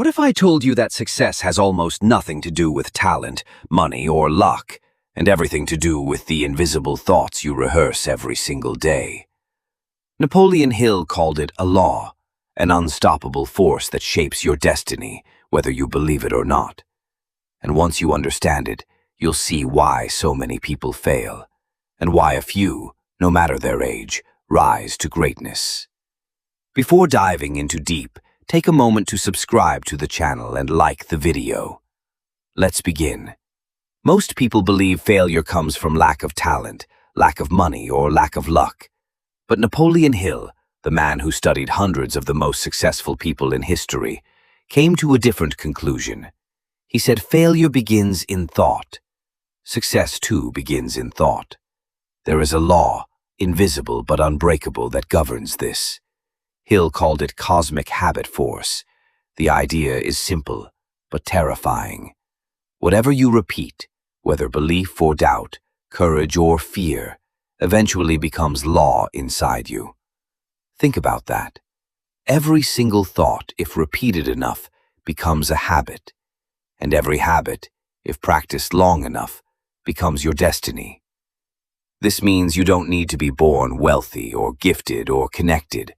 What if I told you that success has almost nothing to do with talent, money, or luck, and everything to do with the invisible thoughts you rehearse every single day? Napoleon Hill called it a law, an unstoppable force that shapes your destiny, whether you believe it or not. And once you understand it, you'll see why so many people fail, and why a few, no matter their age, rise to greatness. Before diving into deep, take a moment to subscribe to the channel and like the video. Let's begin. Most people believe failure comes from lack of talent, lack of money, or lack of luck. But Napoleon Hill, the man who studied hundreds of the most successful people in history, came to a different conclusion. He said failure begins in thought. Success, too, begins in thought. There is a law, invisible but unbreakable, that governs this. Hill called it cosmic habit force. The idea is simple, but terrifying. Whatever you repeat, whether belief or doubt, courage or fear, eventually becomes law inside you. Think about that. Every single thought, if repeated enough, becomes a habit. And every habit, if practiced long enough, becomes your destiny. This means you don't need to be born wealthy or gifted or connected.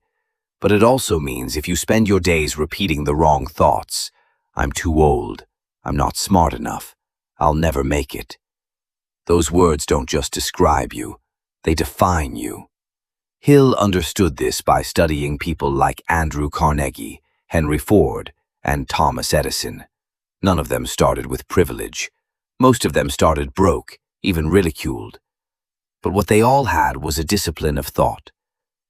But it also means if you spend your days repeating the wrong thoughts, I'm too old, I'm not smart enough, I'll never make it. Those words don't just describe you, they define you. Hill understood this by studying people like Andrew Carnegie, Henry Ford, and Thomas Edison. None of them started with privilege. Most of them started broke, even ridiculed. But what they all had was a discipline of thought.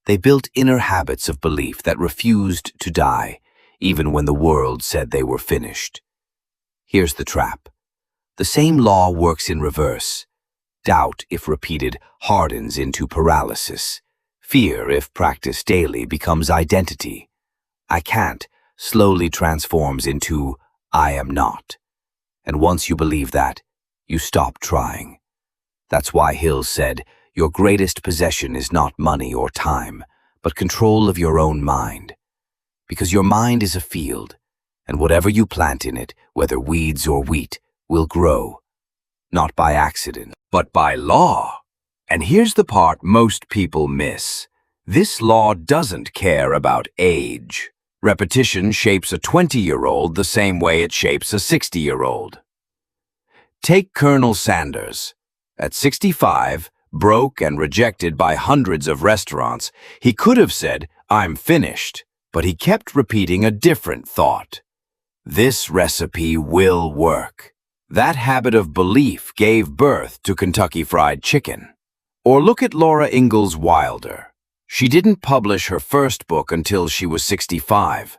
They built inner habits of belief that refused to die, even when the world said they were finished. Here's the trap. The same law works in reverse. Doubt, if repeated, hardens into paralysis. Fear, if practiced daily, becomes identity. I can't slowly transforms into I am not. And once you believe that, you stop trying. That's why Hill said, your greatest possession is not money or time, but control of your own mind. Because your mind is a field, and whatever you plant in it, whether weeds or wheat, will grow. Not by accident, but by law. And here's the part most people miss. This law doesn't care about age. Repetition shapes a 20-year-old the same way it shapes a 60-year-old. Take Colonel Sanders. At 65, broke and rejected by hundreds of restaurants, he could have said, I'm finished, but he kept repeating a different thought. This recipe will work. That habit of belief gave birth to Kentucky Fried Chicken. Or look at Laura Ingalls Wilder. She didn't publish her first book until she was 65.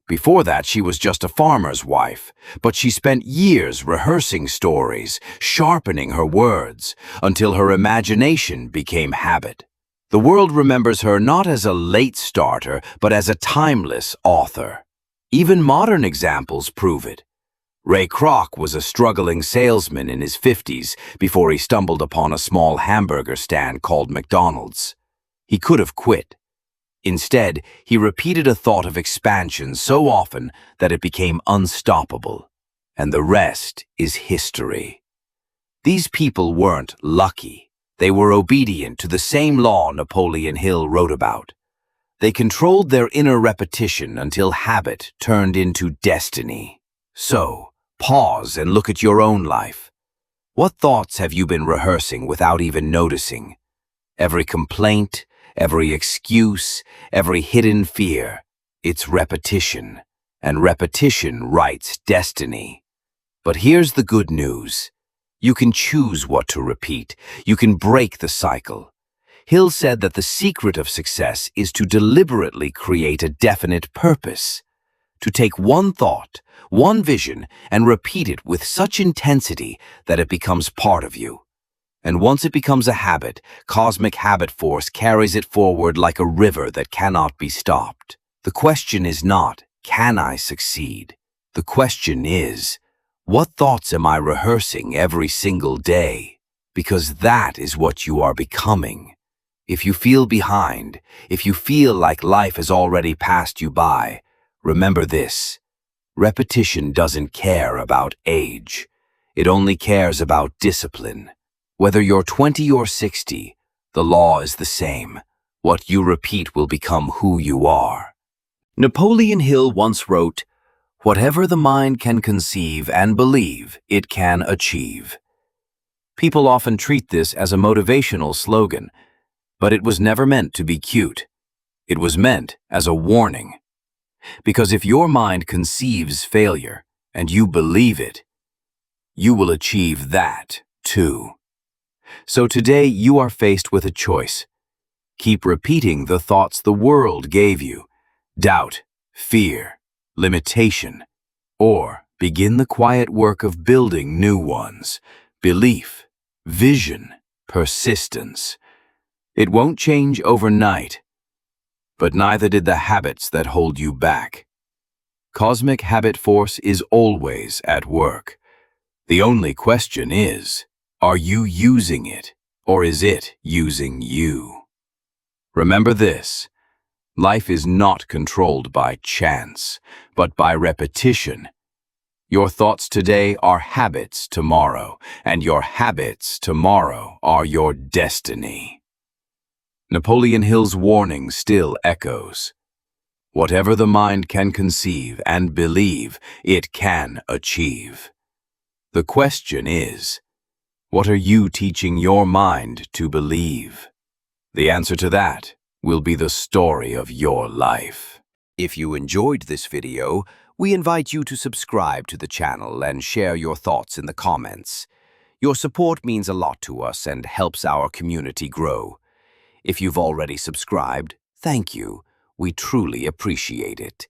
Before that, she was just a farmer's wife, but she spent years rehearsing stories, sharpening her words, until her imagination became habit. The world remembers her not as a late starter, but as a timeless author. Even modern examples prove it. Ray Kroc was a struggling salesman in his 50s before he stumbled upon a small hamburger stand called McDonald's. He could have quit. Instead, he repeated a thought of expansion so often that it became unstoppable. And the rest is history. These people weren't lucky. They were obedient to the same law Napoleon Hill wrote about. They controlled their inner repetition until habit turned into destiny. So, pause and look at your own life. What thoughts have you been rehearsing without even noticing? Every complaint, every excuse, every hidden fear, it's repetition, and repetition writes destiny. But here's the good news. You can choose what to repeat. You can break the cycle. Hill said that the secret of success is to deliberately create a definite purpose. To take one thought, one vision, and repeat it with such intensity that it becomes part of you. And once it becomes a habit, cosmic habit force carries it forward like a river that cannot be stopped. The question is not, can I succeed? The question is, what thoughts am I rehearsing every single day? Because that is what you are becoming. If you feel behind, if you feel like life has already passed you by, remember this. Repetition doesn't care about age. It only cares about discipline. Whether you're 20 or 60, the law is the same. What you repeat will become who you are. Napoleon Hill once wrote, "Whatever the mind can conceive and believe, it can achieve." People often treat this as a motivational slogan, but it was never meant to be cute. It was meant as a warning. Because if your mind conceives failure and you believe it, you will achieve that too. So today you are faced with a choice. Keep repeating the thoughts the world gave you: doubt, fear, limitation, or begin the quiet work of building new ones: belief, vision, persistence. It won't change overnight, but neither did the habits that hold you back. Cosmic habit force is always at work. The only question is, are you using it, or is it using you? Remember this: life is not controlled by chance, but by repetition. Your thoughts today are habits tomorrow, and your habits tomorrow are your destiny. Napoleon Hill's warning still echoes. Whatever the mind can conceive and believe, it can achieve. The question is, what are you teaching your mind to believe? The answer to that will be the story of your life. If you enjoyed this video, we invite you to subscribe to the channel and share your thoughts in the comments. Your support means a lot to us and helps our community grow. If you've already subscribed, thank you. We truly appreciate it.